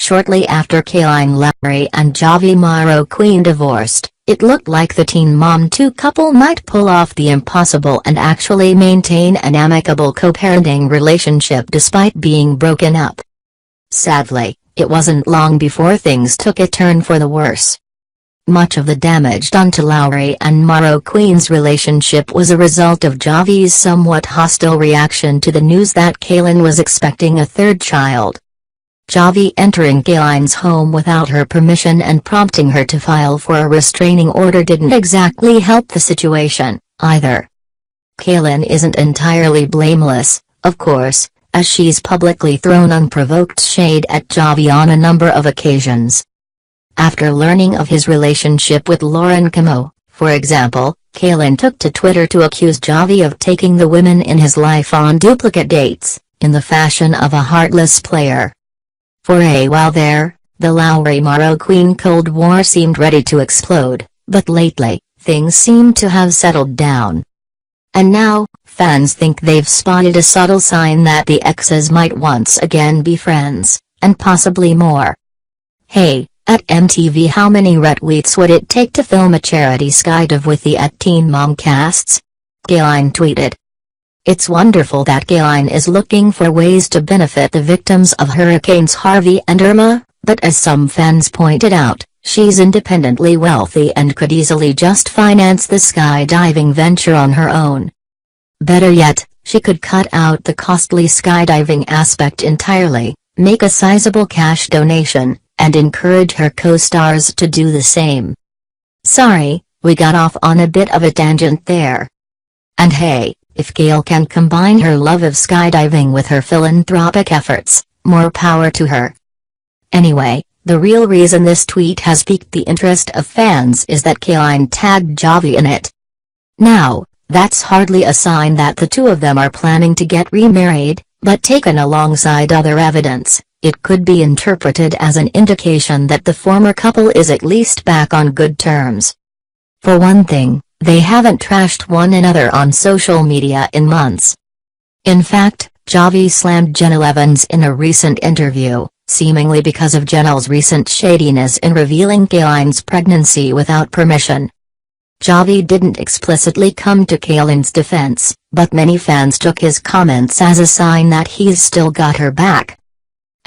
Shortly after Kailyn Lowry and Javi Marroquin divorced, it looked like the Teen Mom 2 couple might pull off the impossible and actually maintain an amicable co-parenting relationship despite being broken up. Sadly, it wasn't long before things took a turn for the worse. Much of the damage done to Lowry and Marroquin's relationship was a result of Javi's somewhat hostile reaction to the news that Kailyn was expecting a third child. Javi entering Kailyn's home without her permission and prompting her to file for a restraining order didn't exactly help the situation, either. Kailyn isn't entirely blameless, of course, as she's publicly thrown unprovoked shade at Javi on a number of occasions. After learning of his relationship with Lauren Camo, for example, Kailyn took to Twitter to accuse Javi of taking the women in his life on duplicate dates, in the fashion of a heartless player. For a while there, the Lowry-Marroquin Cold War seemed ready to explode, but lately, things seem to have settled down. And now, fans think they've spotted a subtle sign that the exes might once again be friends, and possibly more. Hey, at MTV, how many retweets would it take to film a charity skydive with the @Teen Mom casts? Kailyn tweeted. It's wonderful that Kailyn is looking for ways to benefit the victims of Hurricanes Harvey and Irma, but as some fans pointed out, she's independently wealthy and could easily just finance the skydiving venture on her own. Better yet, she could cut out the costly skydiving aspect entirely, make a sizable cash donation, and encourage her co-stars to do the same. Sorry, we got off on a bit of a tangent there. And hey, if Kail can combine her love of skydiving with her philanthropic efforts, more power to her. Anyway, the real reason this tweet has piqued the interest of fans is that Kailyn tagged Javi in it. Now, that's hardly a sign that the two of them are planning to get remarried, but taken alongside other evidence, it could be interpreted as an indication that the former couple is at least back on good terms. For one thing, they haven't trashed one another on social media in months. In fact, Javi slammed Jenelle Evans in a recent interview, seemingly because of Jenelle's recent shadiness in revealing Kailyn's pregnancy without permission. Javi didn't explicitly come to Kailyn's defense, but many fans took his comments as a sign that he's still got her back.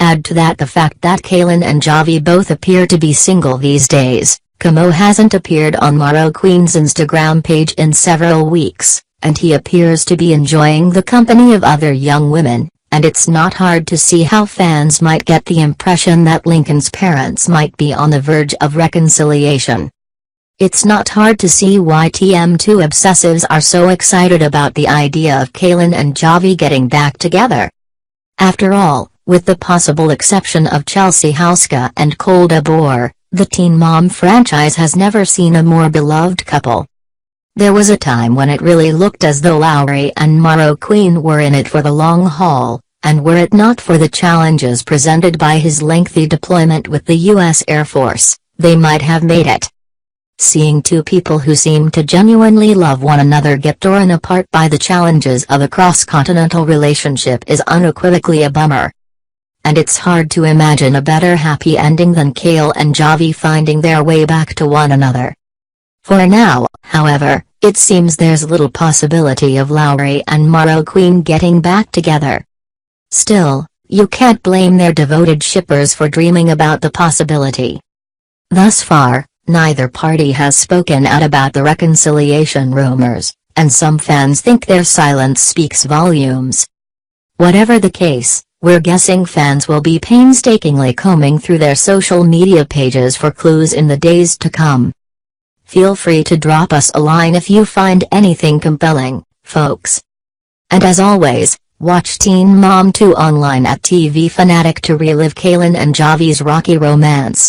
Add to that the fact that Kailyn and Javi both appear to be single these days. Camo hasn't appeared on Marroquin's Instagram page in several weeks, and he appears to be enjoying the company of other young women, and it's not hard to see how fans might get the impression that Lincoln's parents might be on the verge of reconciliation. It's not hard to see why TM2 obsessives are so excited about the idea of Kailyn and Javi getting back together. After all, with the possible exception of Chelsea Houska and Kolda Boer, the Teen Mom franchise has never seen a more beloved couple. There was a time when it really looked as though Lowry and Marroquin were in it for the long haul, and were it not for the challenges presented by his lengthy deployment with the U.S. Air Force, they might have made it. Seeing two people who seem to genuinely love one another get torn apart by the challenges of a cross-continental relationship is unequivocally a bummer. And it's hard to imagine a better happy ending than Kail and Javi finding their way back to one another. For now, however, it seems there's little possibility of Lowry and Marroquin getting back together. Still, you can't blame their devoted shippers for dreaming about the possibility. Thus far, neither party has spoken out about the reconciliation rumors, and some fans think their silence speaks volumes. Whatever the case, we're guessing fans will be painstakingly combing through their social media pages for clues in the days to come. Feel free to drop us a line if you find anything compelling, folks. And as always, watch Teen Mom 2 online at TV Fanatic to relive Kailyn and Javi's rocky romance.